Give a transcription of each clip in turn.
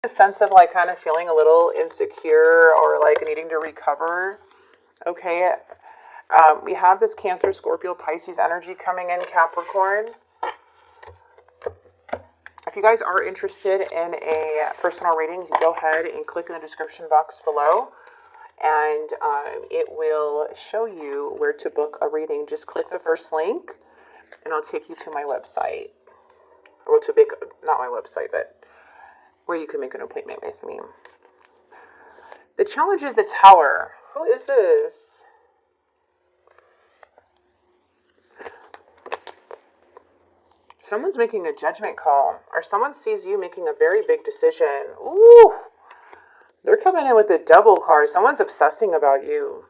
A sense of like kind of feeling a little insecure or like needing to recover. Okay. We have this Cancer, Scorpio, Pisces energy coming in, Capricorn. If you guys are interested in a personal reading, you can go ahead and click in the description box below, and it will show you where to book a reading. Just click the first link, and I'll take you to my website, or to make, not my website, but where you can make an appointment with me. The challenge is the Tower. Who is this? Someone's making a judgment call, or someone sees you making a very big decision. Ooh, they're coming in with the Devil card. Someone's obsessing about you.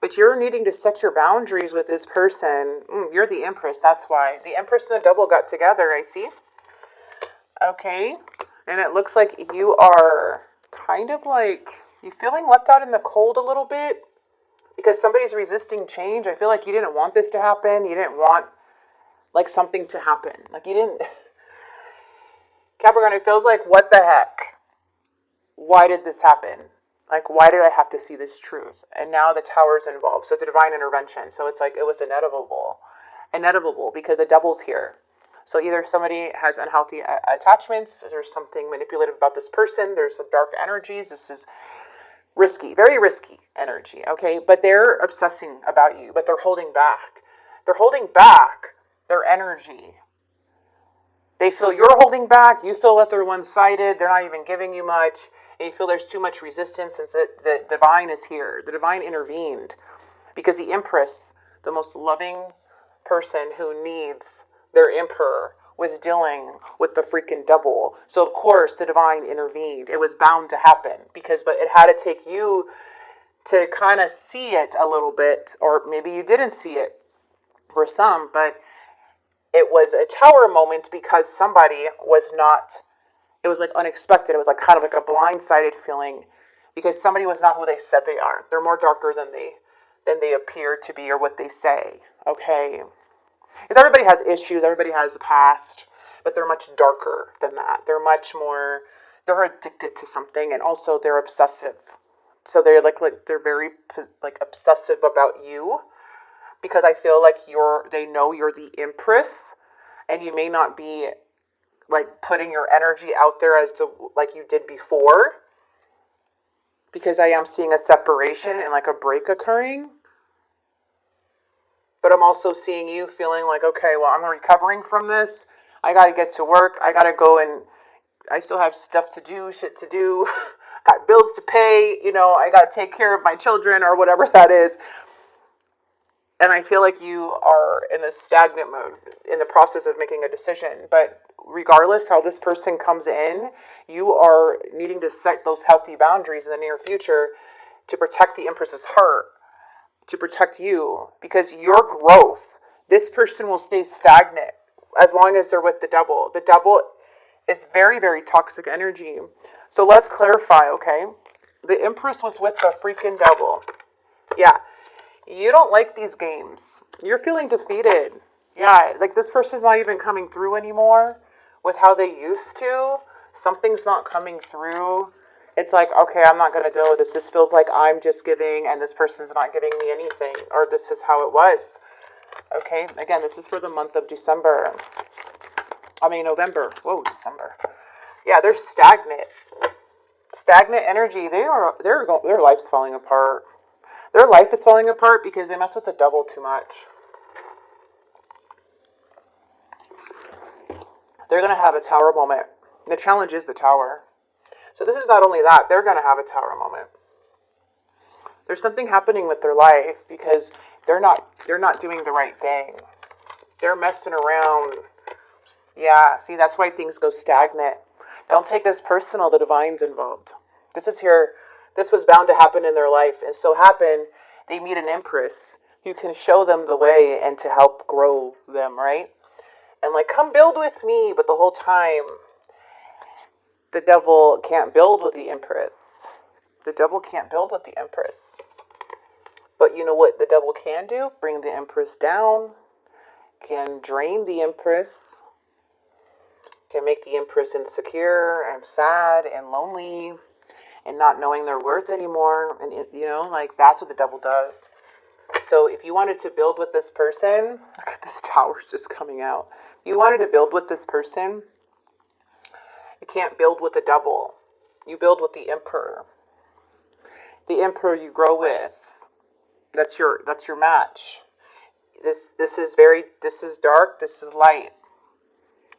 But you're needing to set your boundaries with this person. You're the Empress, that's why. The Empress and the Devil got together, I see. Okay, and it looks like you are kind of like, you feeling left out in the cold a little bit. Because somebody's resisting change. I feel like you didn't want this to happen. You didn't want, like, something to happen. Like, you didn't... Capricorn, it feels like, what the heck? Why did this happen? Like, why did I have to see this truth? And now the Tower's involved. So it's a divine intervention. So it's like, it was inevitable. Inevitable, because the Devil's here. So either somebody has unhealthy attachments, there's something manipulative about this person, there's some dark energies, this is... risky, very risky energy, okay? But they're obsessing about you, but they're holding back. They're holding back their energy. They feel you're holding back. You feel that they're one-sided. They're not even giving you much. And you feel there's too much resistance since the divine is here. The divine intervened because the Empress, the most loving person who needs their emperor, was dealing with the freaking Devil. So of course the divine intervened. It was bound to happen but it had to take you to kind of see it a little bit, or maybe you didn't see it for some, but it was a Tower moment because somebody was not, it was like unexpected. It was like kind of like a blindsided feeling because somebody was not who they said they are. They're more darker than they appear to be or what they say. Okay. Because everybody has issues, everybody has a past, but they're much darker than that. They're much more, they're addicted to something, and also they're obsessive. So they're like they're very like obsessive about you, because I feel like they know you're the Empress, and you may not be like putting your energy out there like you did before, because I am seeing a separation and like a break occurring. But I'm also seeing you feeling like, okay, well, I'm recovering from this. I got to get to work. I got to go, and I still have stuff to do, shit to do. Got bills to pay. I got to take care of my children or whatever that is. And I feel like you are in this stagnant mode in the process of making a decision. But regardless how this person comes in, you are needing to set those healthy boundaries in the near future to protect the Empress's heart, to protect you, because your growth, this person will stay stagnant as long as they're with the Devil. The Devil is very, very toxic energy. So let's clarify, okay? The Empress was with the freaking Devil. Yeah, you don't like these games. You're feeling defeated. Yeah, like this person's not even coming through anymore with how they used to. Something's not coming through. It's like, okay, I'm not going to deal with this. This feels like I'm just giving and this person's not giving me anything. Or this is how it was. Okay, again, this is for the month of November. Whoa, December. Yeah, they're stagnant. Stagnant energy. Their life's falling apart. Their life is falling apart because they mess with the Devil too much. They're going to have a Tower moment. The challenge is the Tower. So this is not only that, they're going to have a Tower moment. There's something happening with their life because they're not doing the right thing. They're messing around. Yeah, see, that's why things go stagnant. Don't take this personal, the divine's involved. This was bound to happen in their life, and so happened they meet an Empress who can show them the way and to help grow them, right? And like, come build with me, but the whole time the Devil can't build with the Empress. The Devil can't build with the Empress. But you know what the Devil can do? Bring the Empress down, can drain the Empress, can make the Empress insecure and sad and lonely and not knowing their worth anymore. And, like that's what the devil does. So if you wanted to build with this person, look at this tower's just coming out. If you wanted to build with this person, you can't build with the devil. You build with the Emperor. The Emperor you grow with. That's your match. This is dark, this is light.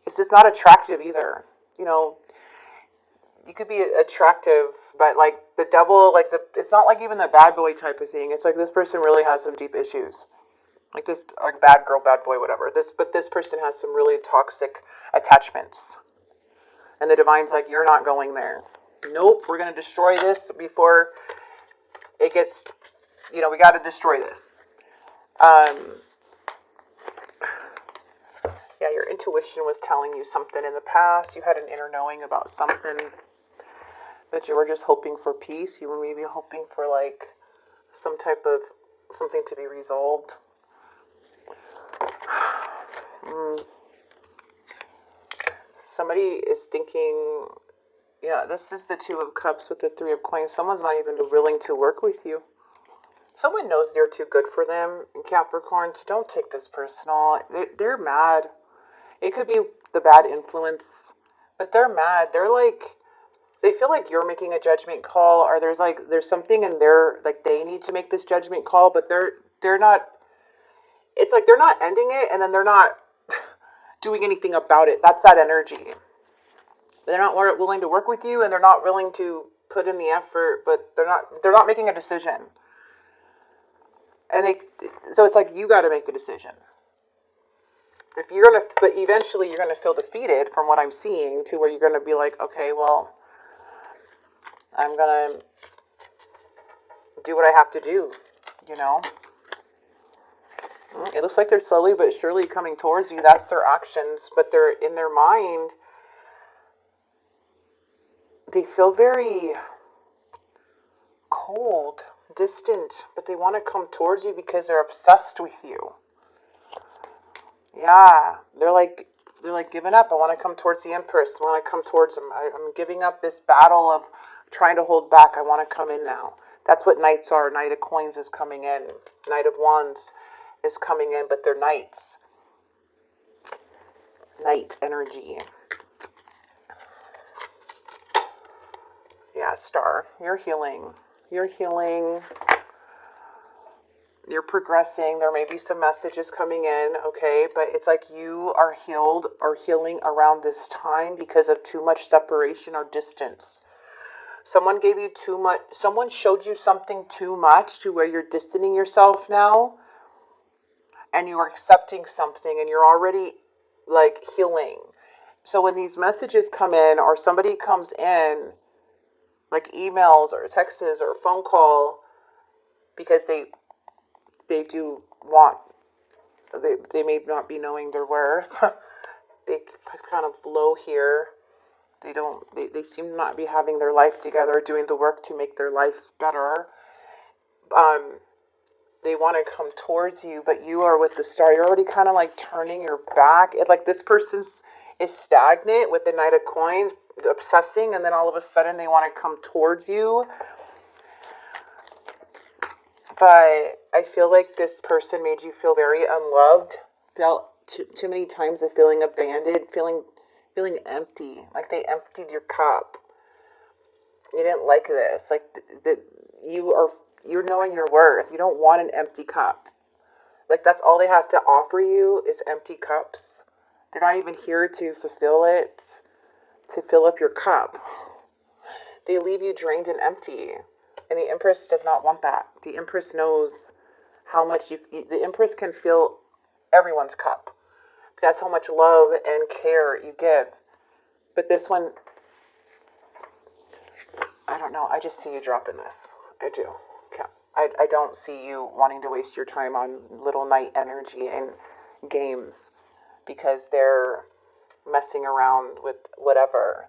It's just not attractive either. You could be attractive, but like the devil, it's not like even the bad boy type of thing. It's like this person really has some deep issues. Like this, like bad girl, bad boy, whatever. But this person has some really toxic attachments. And the divine's like, you're not going there. Nope, we're going to destroy this before it gets, we got to destroy this. Yeah, your intuition was telling you something in the past. You had an inner knowing about something, but you were just hoping for peace. You were maybe hoping for like some type of something to be resolved. Somebody is thinking, yeah, this is the Two of Cups with the Three of Coins. Someone's not even willing to work with you. Someone knows you're too good for them. Capricorn, so don't take this personal. They're mad. It could be the bad influence, but they're mad. They're like, they feel like you're making a judgment call, or there's something in their, like they need to make this judgment call, but they're not, it's like they're not ending it, and then they're not doing anything about it. That's that energy. They're not willing to work with you, and they're not willing to put in the effort, but they're not making a decision. And so it's like you got to make the decision. But eventually you're gonna feel defeated from what I'm seeing, to where you're gonna be like, okay, well, I'm gonna do what I have to do. It looks like they're slowly but surely coming towards you. That's their actions, but they're in their mind. They feel very cold, distant, but they want to come towards you because they're obsessed with you. Yeah, they're like giving up. I want to come towards the Empress. I want to come towards them. I'm giving up this battle of trying to hold back. I want to come in now. That's what knights are. Knight of Coins is coming in. Knight of Wands is coming in, but they're knights. Knight energy. Yeah, Star. You're healing. You're healing. You're progressing. There may be some messages coming in, okay? But it's like you are healed or healing around this time because of too much separation or distance. Someone gave you too much. Someone showed you something too much to where you're distancing yourself now. And you are accepting something and you're already like healing. So when these messages come in or somebody comes in, like emails or texts or a phone call, because they do want, they may not be knowing their worth. They kind of blow here. They seem to not be having their life together, doing the work to make their life better. They want to come towards you, but you are with the Star. You're already kind of like turning your back. It's like this person is stagnant with the Knight of Coins, obsessing, and then all of a sudden they want to come towards you. But I feel like this person made you feel very unloved. Felt too many times of feeling abandoned, feeling empty, like they emptied your cup. You didn't like this, like that you're knowing your worth. You don't want an empty cup. Like that's all they have to offer you is empty cups. They're not even here to fulfill it, to fill up your cup. They leave you drained and empty. And the Empress does not want that. The Empress knows how much the Empress can fill everyone's cup. That's how much love and care you give. But this one, I don't know. I just see you dropping this. I do. I don't see you wanting to waste your time on little knight energy and games because they're messing around with whatever.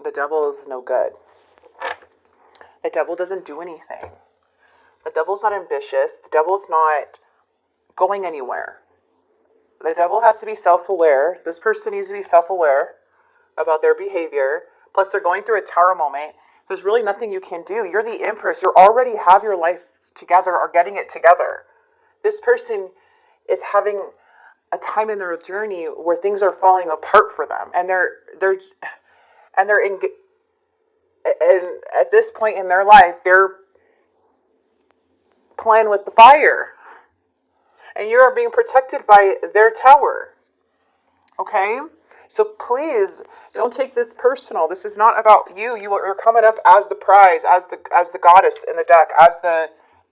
The devil is no good. The devil doesn't do anything. The devil's not ambitious. The devil's not going anywhere. The devil has to be self-aware. This person needs to be self-aware. about their behavior. Plus, they're going through a tower moment. There's really nothing you can do. You're the Empress. You already have your life together or getting it together. This person is having a time in their journey where things are falling apart for them, and they're in, and at this point in their life, they're playing with the fire, and you are being protected by their tower. Okay, so please don't take this personal. This is not about you. You're coming up as the prize, as the goddess in the deck, as the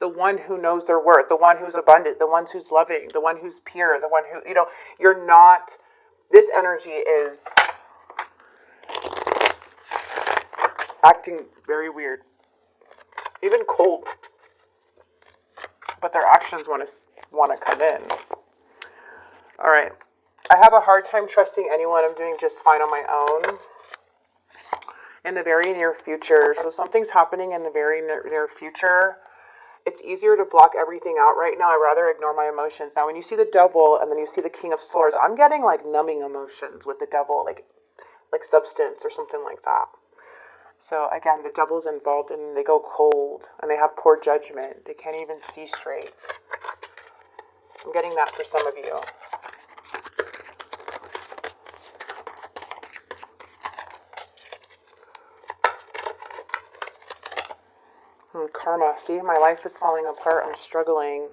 one who knows their worth, the one who's abundant, the one who's loving, the one who's pure, the one who, you're not. This energy is acting very weird, even cold, but their actions want to come in. All right. I have a hard time trusting anyone. I'm doing just fine on my own in the very near future. So something's happening in the very near future. It's easier to block everything out right now. I'd rather ignore my emotions. Now, when you see the devil and then you see the King of Swords, I'm getting like numbing emotions with the devil, like substance or something like that. So again, the devil's involved and they go cold and they have poor judgment. They can't even see straight. I'm getting that for some of you. Karma. See, my life is falling apart. I'm struggling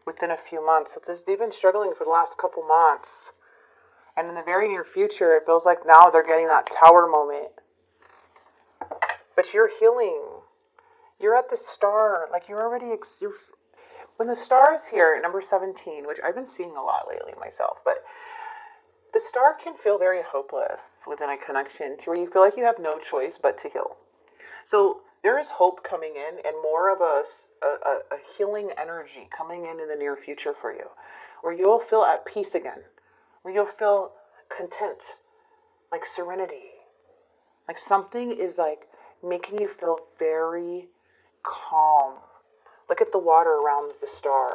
within a few months. So they've been struggling for the last couple months. And in the very near future, it feels like now they're getting that tower moment. But you're healing. You're at the star. Like you're already... when the star is here at number 17, which I've been seeing a lot lately myself, but the star can feel very hopeless within a connection to where you feel like you have no choice but to heal. So there is hope coming in and more of a healing energy coming in the near future for you, where you'll feel at peace again, where you'll feel content, like serenity, like something is like making you feel very calm. Look at the water around the star.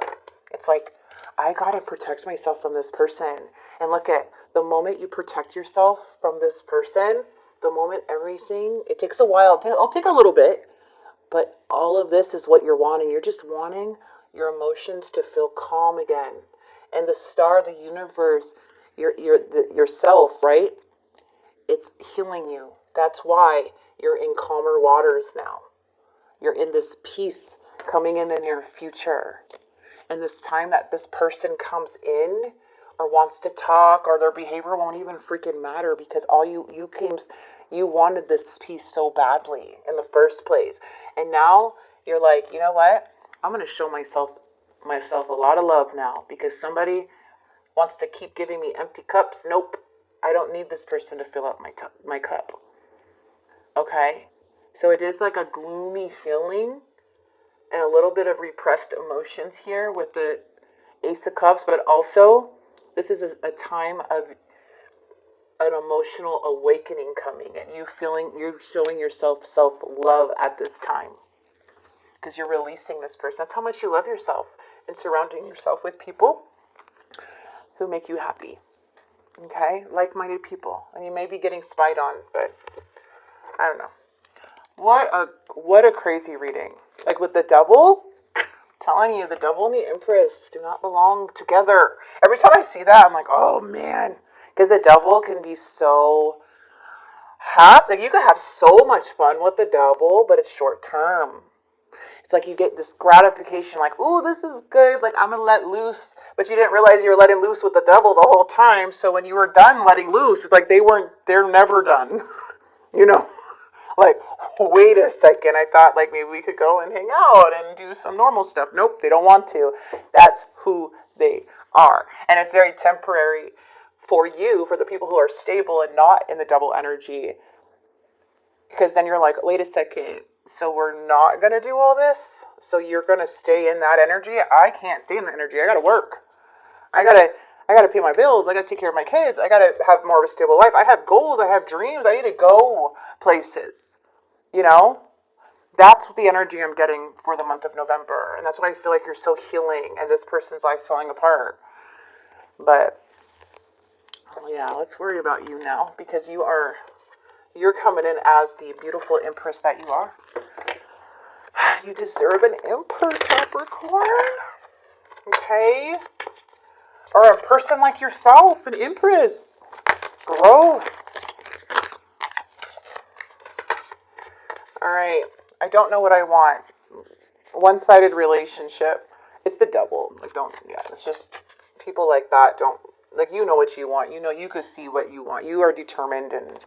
It's like, I gotta protect myself from this person. And look at the moment you protect yourself from this person, the moment everything, it takes a while, it'll take a little bit, but all of this is what you're wanting. You're just wanting your emotions to feel calm again. And the star, the universe, yourself, right? It's healing you. That's why you're in calmer waters now. You're in this peace coming in the near future. And this time that this person comes in or wants to talk, or their behavior won't even freaking matter, because all you wanted this peace so badly in the first place. And now you're like, you know what? I'm going to show myself a lot of love now, because somebody wants to keep giving me empty cups. Nope. I don't need this person to fill up my cup. Okay? So it is like a gloomy feeling and a little bit of repressed emotions here with the Ace of Cups, but also this is a time of an emotional awakening coming, and you're showing yourself self-love at this time, because you're releasing this person. That's how much you love yourself, and surrounding yourself with people who make you happy. Okay? Like-minded people. And you may be getting spied on, but I don't know. What a crazy reading. Like with the devil, telling you, the devil and the Empress do not belong together. Every time I see that, I'm like, oh man. Because the devil can be so happy. Like you can have so much fun with the devil, but it's short term. It's like you get this gratification, like, ooh, this is good. Like I'm going to let loose. But you didn't realize you were letting loose with the devil the whole time. So when you were done letting loose, it's like they're never done. You know? Like, wait a second, I thought like maybe we could go and hang out and do some normal stuff. Nope, they don't want to. That's who they are. And it's very temporary for you, for the people who are stable and not in the double energy. Because then you're like, wait a second, so we're not going to do all this? So you're going to stay in that energy? I can't stay in that energy. I got to work. I got to pay my bills. I got to take care of my kids. I got to have more of a stable life. I have goals. I have dreams. I need to go places. You know? That's the energy I'm getting for the month of November. And that's why I feel like you're so healing and this person's life's falling apart. But, oh yeah, let's worry about you now, because you are You're coming in as the beautiful Empress that you are. You deserve an Emperor, Capricorn. Okay? Or a person like yourself, an Empress. Growth. Alright. I don't know what I want. One-sided relationship. It's the devil. Like, it's just people like that don't, like, you know what you want. You know, you can see what you want. You are determined, and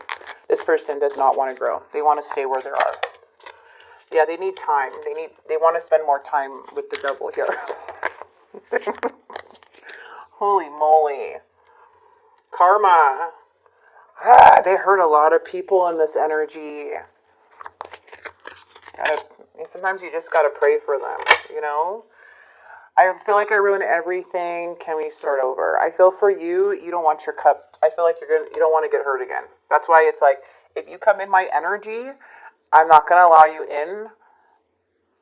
this person does not want to grow. They want to stay where they are. Yeah, they need time. They want to spend more time with the devil here. Holy moly. Karma. They hurt a lot of people in this energy. Sometimes you just gotta pray for them, you know? I feel like I ruined everything. Can we start over? I feel for you, you don't want your cup. I feel like you don't want to get hurt again. That's why it's like, if you come in my energy, I'm not going to allow you in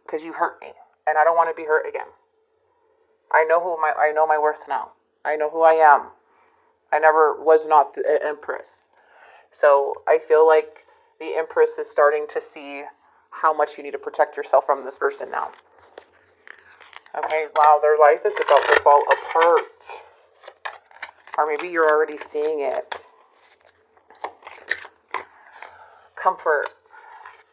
because you hurt me. And I don't want to be hurt again. I know my worth now. I know who I am. I never was not the Empress. So I feel like the Empress is starting to see how much you need to protect yourself from this person now. Okay, wow, their life is about to fall apart. Or maybe you're already seeing it. Comfort.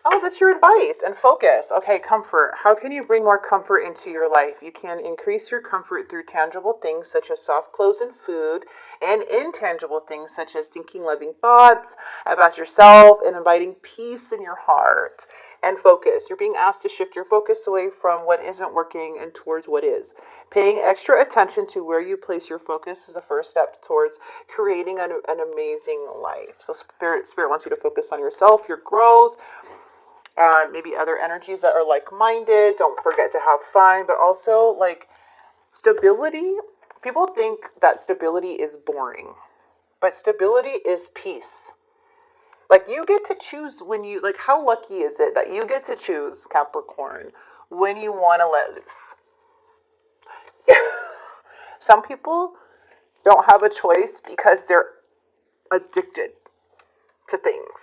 Oh, that's your advice. And focus. Okay, comfort. How can you bring more comfort into your life? You can increase your comfort through tangible things such as soft clothes and food, and intangible things such as thinking loving thoughts about yourself and inviting peace in your heart. And focus. You're being asked to shift your focus away from what isn't working and towards what is. Paying extra attention to where you place your focus is the first step towards creating an amazing life. So Spirit wants you to focus on yourself, your growth, maybe other energies that are like-minded. Don't forget to have fun, but also like stability. People think that stability is boring, but stability is peace. Like, you get to choose when you, like, how lucky is it that you get to choose, Capricorn, when you want to let loose? Some people don't have a choice because they're addicted to things.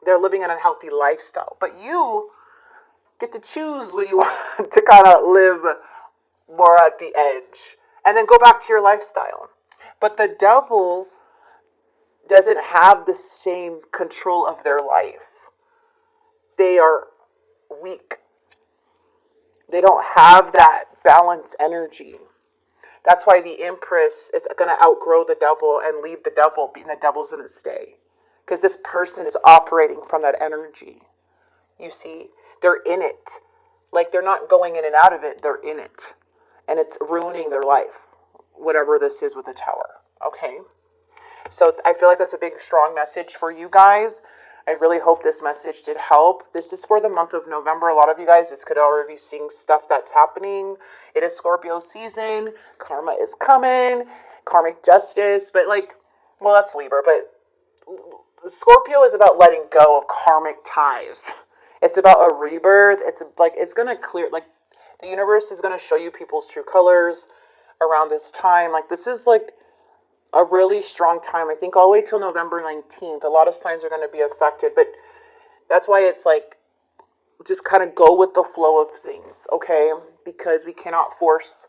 They're living an unhealthy lifestyle. But you get to choose when you want to kind of live more at the edge and then go back to your lifestyle. But the devil doesn't have the same control of their life. They are weak. They don't have that balanced energy. That's why the Empress is going to outgrow the devil and leave the devil, and the devil's going to stay. Because this person is operating from that energy. You see, they're in it. Like, they're not going in and out of it, they're in it. And it's ruining their life, whatever this is with the tower. Okay? So I feel like that's a big, strong message for you guys. I really hope this message did help. This is for the month of November. A lot of you guys, this could already be seeing stuff that's happening. It is Scorpio season. Karma is coming. Karmic justice. But that's Libra. But Scorpio is about letting go of karmic ties. It's about a rebirth. It's going to clear, the universe is going to show you people's true colors around this time. This is a really strong time. I think all the way till November 19th, a lot of signs are going to be affected, but that's why it's just kind of go with the flow of things, okay? Because we cannot force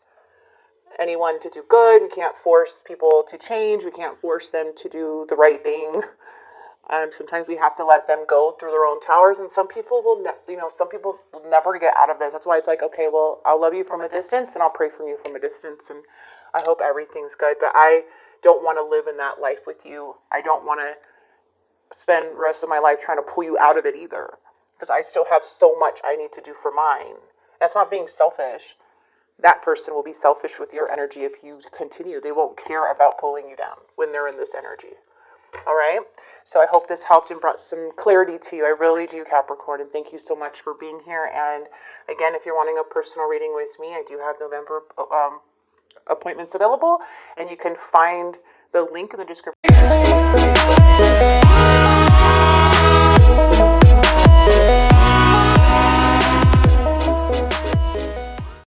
anyone to do good. We can't force people to change. We can't force them to do the right thing. Sometimes we have to let them go through their own towers, and some people will never get out of this. That's why it's okay, well, I'll love you from a distance, and I'll pray for you from a distance, and I hope everything's good, but I don't want to live in that life with you. I don't want to spend the rest of my life trying to pull you out of it either, because I still have so much I need to do for mine. That's not being selfish. That person will be selfish with your energy if you continue. They won't care about pulling you down when they're in this energy. All right? So I hope this helped and brought some clarity to you. I really do, Capricorn, and thank you so much for being here. And again, if you're wanting a personal reading with me, I do have November appointments available, and you can find the link in the description.